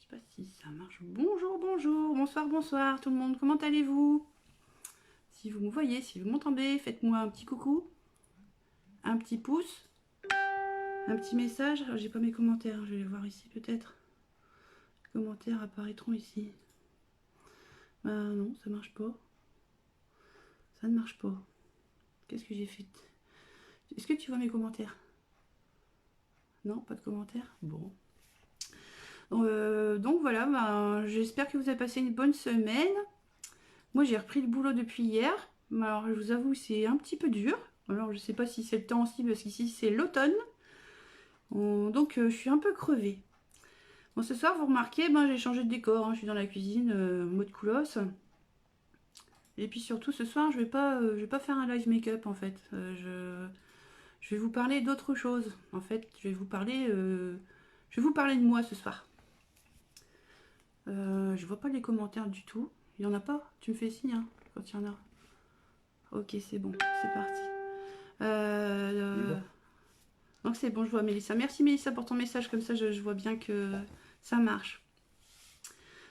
sais pas si ça marche. Bonjour, bonjour, bonsoir, bonsoir tout le monde. Comment allez-vous? Si vous me voyez, si vous m'entendez, faites-moi un petit coucou, un petit pouce, un petit message. J'ai pas mes commentaires, je vais les voir ici peut-être. Les commentaires apparaîtront ici. Bah non, ça marche pas. Ça ne marche pas. Qu'est-ce que j'ai fait? Est-ce que tu vois mes commentaires? Non, pas de commentaires. Bon. Donc voilà, ben, j'espère que vous avez passé une bonne semaine. Moi j'ai repris le boulot depuis hier. Alors je vous avoue c'est un petit peu dur. Alors je sais pas si c'est le temps aussi parce qu'ici c'est l'automne. Donc je suis un peu crevée. Bon ce soir vous remarquez, ben, j'ai changé de décor. Hein. Je suis dans la cuisine mode coolos. Et puis surtout ce soir je vais pas faire un live make-up en fait. Je vais vous parler d'autre chose. En fait je vais vous parler de moi ce soir. Je vois pas les commentaires du tout. Il y en a pas? Tu me fais signe hein, quand il y en a. Ok, c'est bon, c'est parti. Donc c'est bon, je vois Mélissa. Merci Mélissa pour ton message, comme ça je vois bien que ça marche.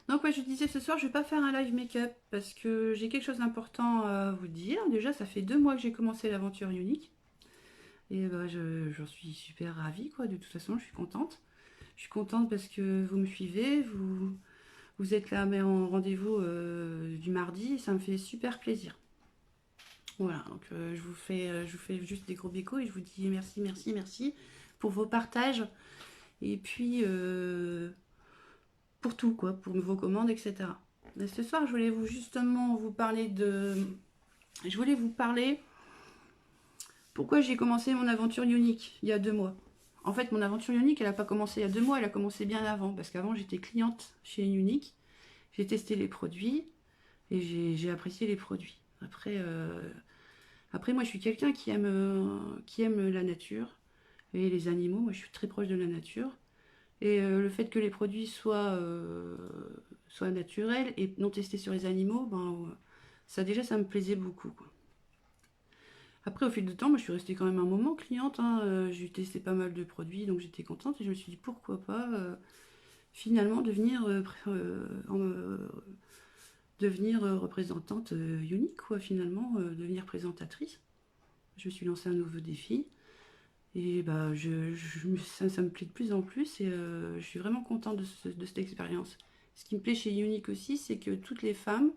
Donc ouais, je disais ce soir, je vais pas faire un live make-up parce que j'ai quelque chose d'important à vous dire. Déjà, ça fait 2 mois que j'ai commencé l'aventure unique. Et bah, j'en suis super ravie, quoi. De toute façon, je suis contente. Je suis contente parce que vous me suivez, vous êtes là mais en rendez-vous du mardi, et ça me fait super plaisir. Voilà, donc je vous fais juste des gros bicos et je vous dis merci, merci, merci pour vos partages et puis pour tout, quoi, pour vos commandes, etc. Et ce soir, je voulais vous parler de. Je voulais vous parler pourquoi j'ai commencé mon aventure unique il y a 2 mois. En fait, mon aventure unique, elle n'a pas commencé il y a 2 mois, elle a commencé bien avant, parce qu'avant, j'étais cliente chez Unique, j'ai testé les produits et j'ai apprécié les produits. Après, moi, je suis quelqu'un qui aime la nature et les animaux. Moi, je suis très proche de la nature. Et le fait que les produits soient naturels et non testés sur les animaux, ben, ça me plaisait beaucoup, quoi. Après, au fil du temps, moi, je suis restée quand même un moment cliente. Hein. J'ai testé pas mal de produits, donc j'étais contente. Et je me suis dit, pourquoi pas finalement devenir représentante unique, quoi, finalement, devenir présentatrice. Je me suis lancé un nouveau défi. Et bah, ça me plaît de plus en plus et je suis vraiment contente de cette expérience. Ce qui me plaît chez Unique aussi, c'est que toutes les femmes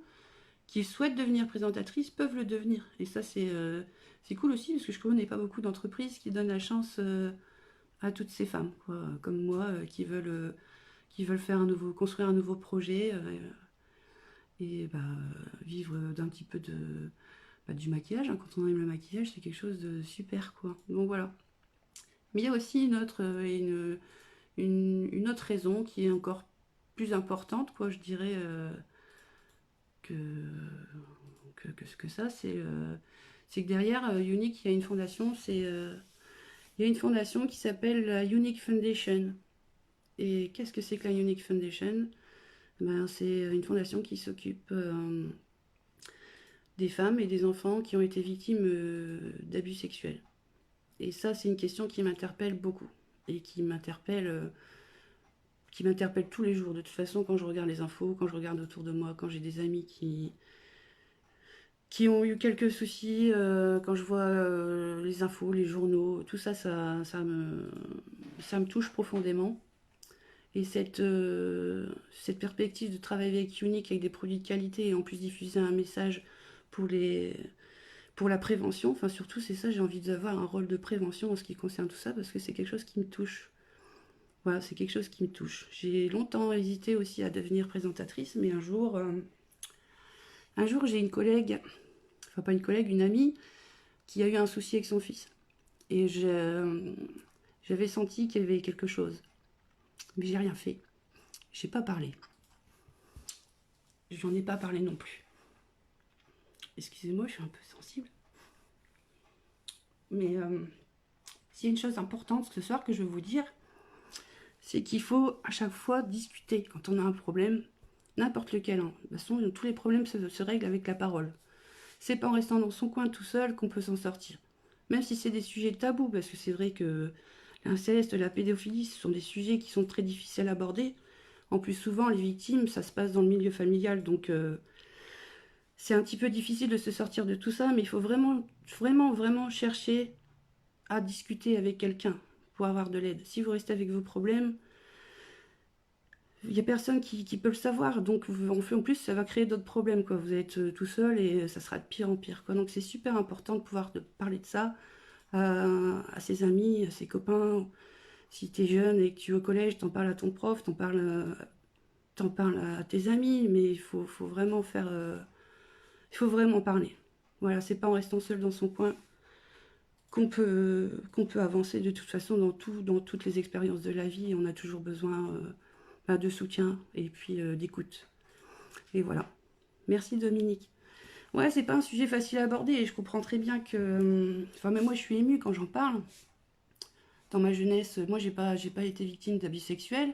qui souhaitent devenir présentatrices peuvent le devenir. Et ça, c'est cool aussi parce que je connais pas beaucoup d'entreprises qui donnent la chance à toutes ces femmes, quoi, comme moi, qui veulent construire un nouveau projet et bah, vivre d'un petit peu du maquillage. Hein. Quand on aime le maquillage, c'est quelque chose de super, quoi. Donc voilà. Mais il y a aussi une autre raison qui est encore plus importante, quoi, je dirais, que, que ça. C'est que derrière Unique, il y a une fondation. Il y a une fondation qui s'appelle la Unique Foundation. Et qu'est-ce que c'est que la Unique Foundation? Ben, c'est une fondation qui s'occupe des femmes et des enfants qui ont été victimes d'abus sexuels. Et ça, c'est une question qui m'interpelle beaucoup et qui m'interpelle tous les jours. De toute façon, quand je regarde les infos, quand je regarde autour de moi, quand j'ai des amis qui ont eu quelques soucis, quand je vois les infos, les journaux, tout ça, ça me touche profondément. Et cette perspective de travailler avec Unique, avec des produits de qualité et en plus diffuser un message pour pour la prévention, enfin surtout c'est ça, j'ai envie d'avoir un rôle de prévention en ce qui concerne tout ça parce que c'est quelque chose qui me touche. Voilà, c'est quelque chose qui me touche. J'ai longtemps hésité aussi à devenir présentatrice, mais un jour j'ai une collègue, enfin pas une collègue, une amie, qui a eu un souci avec son fils. Et j'avais senti qu'il y avait quelque chose. Mais j'ai rien fait. J'ai pas parlé. J'en ai pas parlé non plus. Excusez-moi, je suis un peu sensible. Mais s'il y a une chose importante ce soir que je veux vous dire, c'est qu'il faut à chaque fois discuter quand on a un problème, n'importe lequel. Hein. De toute façon, tous les problèmes se règlent avec la parole. C'est pas en restant dans son coin tout seul qu'on peut s'en sortir. Même si c'est des sujets tabous, parce que c'est vrai que l'inceste, la pédophilie, ce sont des sujets qui sont très difficiles à aborder. En plus, souvent, les victimes, ça se passe dans le milieu familial, donc c'est un petit peu difficile de se sortir de tout ça, mais il faut vraiment, vraiment, vraiment chercher à discuter avec quelqu'un pour avoir de l'aide. Si vous restez avec vos problèmes, il n'y a personne qui peut le savoir, donc en plus, ça va créer d'autres problèmes, quoi. Vous êtes tout seul et ça sera de pire en pire, quoi. Donc c'est super important de pouvoir parler de ça à ses amis, à ses copains. Si tu es jeune et que tu es au collège, t'en parles à ton prof, t'en parles à tes amis, mais faut vraiment il faut vraiment parler. Voilà, c'est pas en restant seul dans son coin qu'on peut avancer. De toute façon, dans toutes les expériences de la vie, on a toujours besoin de soutien et puis d'écoute. Et voilà. Merci Dominique. Ouais, c'est pas un sujet facile à aborder et je comprends très bien que. Enfin, même moi, je suis émue quand j'en parle. Dans ma jeunesse, moi, j'ai pas été victime d'abus sexuels,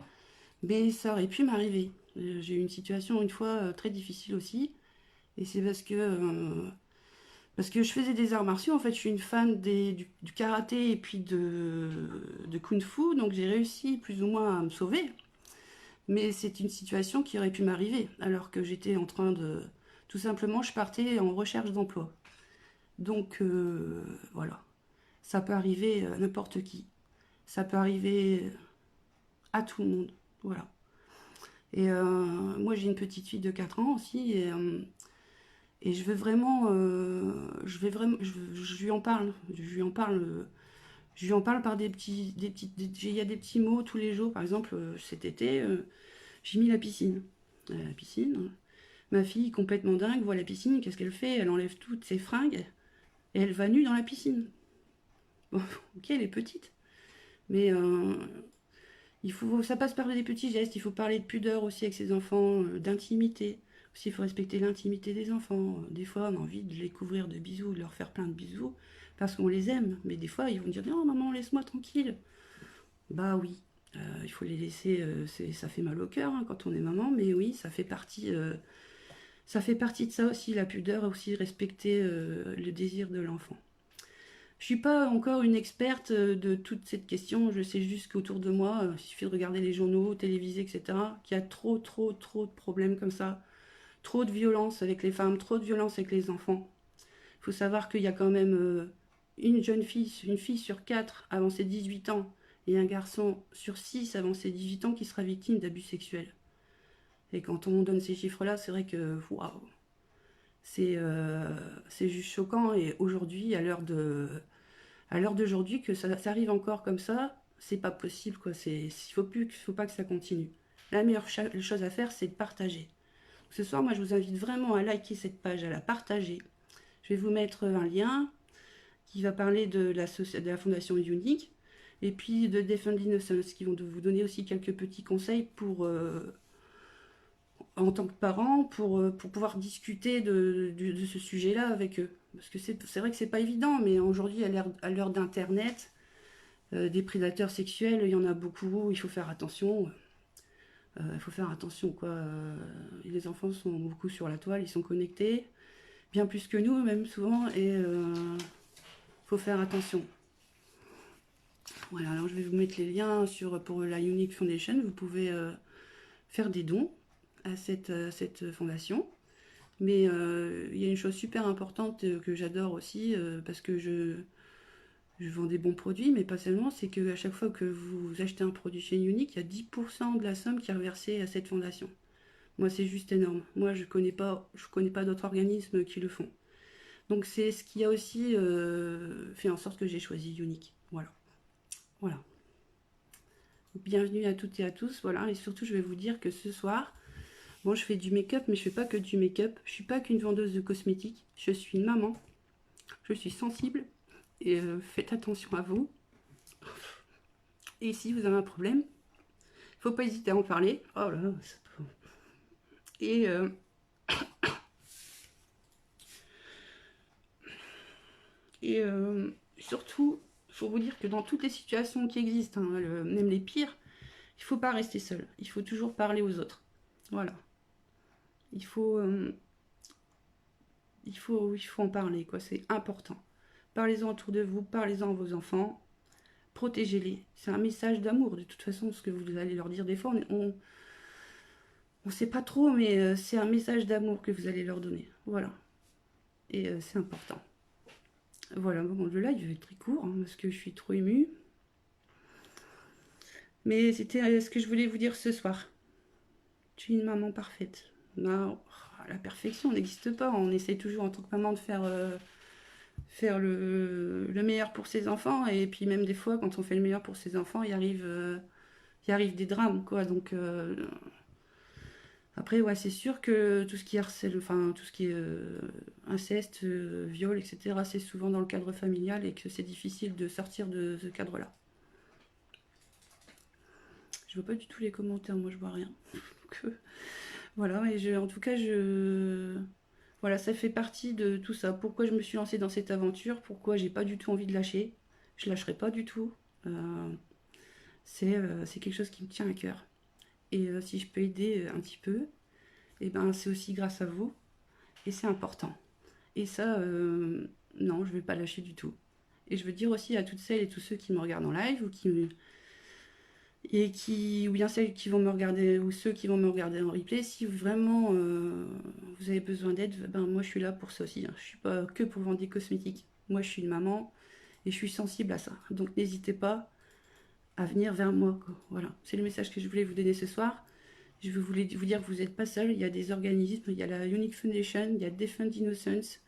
mais ça aurait pu m'arriver. J'ai eu une situation une fois très difficile aussi, et c'est parce que je faisais des arts martiaux. En fait, je suis une fan du karaté et puis de kung-fu, donc j'ai réussi plus ou moins à me sauver. Mais c'est une situation qui aurait pu m'arriver, alors que j'étais en train de. Tout simplement, je partais en recherche d'emploi. Donc, voilà. Ça peut arriver à n'importe qui. Ça peut arriver à tout le monde. Voilà. Et moi, j'ai une petite fille de 4 ans aussi, et je lui en parle. Je lui en parle par il y a des petits mots tous les jours. Par exemple, cet été, j'ai mis la piscine. La piscine. Ma fille, complètement dingue, voit la piscine. Qu'est-ce qu'elle fait? Elle enlève toutes ses fringues et elle va nue dans la piscine. Bon, ok, elle est petite, mais ça passe par des petits gestes. Il faut parler de pudeur aussi avec ses enfants, d'intimité. Aussi, il faut respecter l'intimité des enfants. Des fois, on a envie de les couvrir de bisous, de leur faire plein de bisous, parce qu'on les aime. Mais des fois, ils vont dire non, maman, laisse-moi tranquille. Bah oui, il faut les laisser. Ça fait mal au cœur hein, quand on est maman, mais oui, ça fait partie de ça aussi, la pudeur, aussi respecter le désir de l'enfant. Je suis pas encore une experte de toute cette question. Je sais juste qu'autour de moi, il suffit de regarder les journaux, télévisés, etc., qu'il y a trop, trop, trop de problèmes comme ça. Trop de violence avec les femmes, trop de violence avec les enfants. Il faut savoir qu'il y a quand même une fille sur 4 avant ses 18 ans et un garçon sur 6 avant ses 18 ans qui sera victime d'abus sexuels. Et quand on donne ces chiffres-là, c'est vrai que waouh, c'est juste choquant. Et aujourd'hui, à l'heure d'aujourd'hui, que ça arrive encore comme ça, c'est pas possible, quoi. Faut pas que ça continue. La meilleure chose à faire, c'est de partager. Ce soir, moi, je vous invite vraiment à liker cette page, à la partager. Je vais vous mettre un lien qui va parler de la fondation Unique et puis de Defend Innocence, qui vont vous donner aussi quelques petits conseils en tant que parent pour pouvoir discuter de ce sujet-là avec eux. Parce que c'est vrai que c'est pas évident, mais aujourd'hui, à l'heure d'Internet, des prédateurs sexuels, il y en a beaucoup, il faut faire attention. Il faut faire attention, quoi. Les enfants sont beaucoup sur la toile, ils sont connectés, bien plus que nous, même souvent, et faut faire attention. Voilà, alors je vais vous mettre les liens pour la Unique Foundation. Vous pouvez faire des dons à cette fondation. Mais il y a une chose super importante que j'adore aussi, parce que je vends des bons produits, mais pas seulement, c'est qu'à chaque fois que vous achetez un produit chez Unique, il y a 10% de la somme qui est reversée à cette fondation. Moi, c'est juste énorme. Moi, je connais pas d'autres organismes qui le font. Donc, c'est ce qui a aussi fait en sorte que j'ai choisi Unique. Voilà. Voilà. Bienvenue à toutes et à tous. Voilà. Et surtout, je vais vous dire que ce soir, bon, je fais du make-up, mais je fais pas que du make-up. Je suis pas qu'une vendeuse de cosmétiques. Je suis une maman. Je suis sensible. Et faites attention à vous. Et si vous avez un problème, faut pas hésiter à en parler. Oh là, et surtout, il faut vous dire que dans toutes les situations qui existent, hein, même les pires, il ne faut pas rester seul. Il faut toujours parler aux autres. Voilà. Il faut en parler, quoi. C'est important. Parlez-en autour de vous, parlez-en à vos enfants, protégez-les. C'est un message d'amour, de toute façon, ce que vous allez leur dire des fois. On sait pas trop, mais c'est un message d'amour que vous allez leur donner. Voilà. Et c'est important. Voilà, bon, le live va être très court, hein, parce que je suis trop émue. Mais c'était ce que je voulais vous dire ce soir. Je suis une maman parfaite. Non, la perfection n'existe pas. On essaye toujours en tant que maman de faire le meilleur pour ses enfants. Et puis même des fois, quand on fait le meilleur pour ses enfants, il arrive des drames, quoi. Donc après, ouais, c'est sûr que tout ce qui est harcèle, enfin tout ce qui est inceste, viol, etc., c'est souvent dans le cadre familial et que c'est difficile de sortir de ce cadre-là. Je vois pas du tout les commentaires, moi je vois rien. Donc, voilà, et en tout cas, voilà, ça fait partie de tout ça. Pourquoi je me suis lancée dans cette aventure, pourquoi j'ai pas du tout envie de lâcher. Je lâcherai pas du tout. C'est quelque chose qui me tient à cœur. Et si je peux aider un petit peu, et ben c'est aussi grâce à vous. Et c'est important. Et ça, non, je vais pas lâcher du tout. Et je veux dire aussi à toutes celles et tous ceux qui me regardent en live ou bien celles qui vont me regarder ou ceux qui vont me regarder en replay, si vraiment vous avez besoin d'aide, ben moi je suis là pour ça aussi, hein. Je suis pas que pour vendre des cosmétiques. Moi je suis une maman et je suis sensible à ça. Donc n'hésitez pas à venir vers moi, quoi. Voilà, c'est le message que je voulais vous donner ce soir. Je voulais vous dire que vous n'êtes pas seul. Il y a des organismes, il y a la Unique Foundation, il y a Defend Innocence.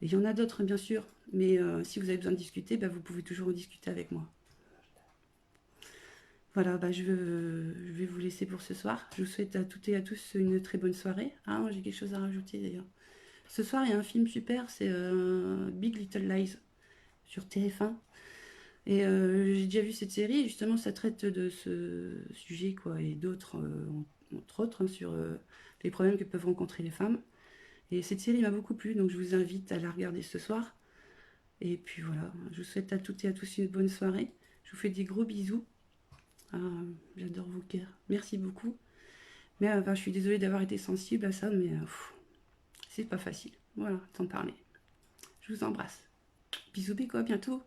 Et il y en a d'autres bien sûr, mais si vous avez besoin de discuter, ben, vous pouvez toujours en discuter avec moi. Voilà, bah, je vais vous laisser pour ce soir. Je vous souhaite à toutes et à tous une très bonne soirée. Ah, moi j'ai quelque chose à rajouter d'ailleurs. Ce soir, il y a un film super, c'est Big Little Lies sur TF1. Et j'ai déjà vu cette série, et justement, ça traite de ce sujet, quoi, et d'autres, entre autres, hein, sur les problèmes que peuvent rencontrer les femmes. Et cette série m'a beaucoup plu, donc je vous invite à la regarder ce soir. Et puis voilà, je vous souhaite à toutes et à tous une bonne soirée. Je vous fais des gros bisous. Ah, j'adore vos cœurs. Merci beaucoup. Mais je suis désolée d'avoir été sensible à ça, mais c'est pas facile. Voilà, t'en parler. Je vous embrasse. Bisous, bisous, à bientôt.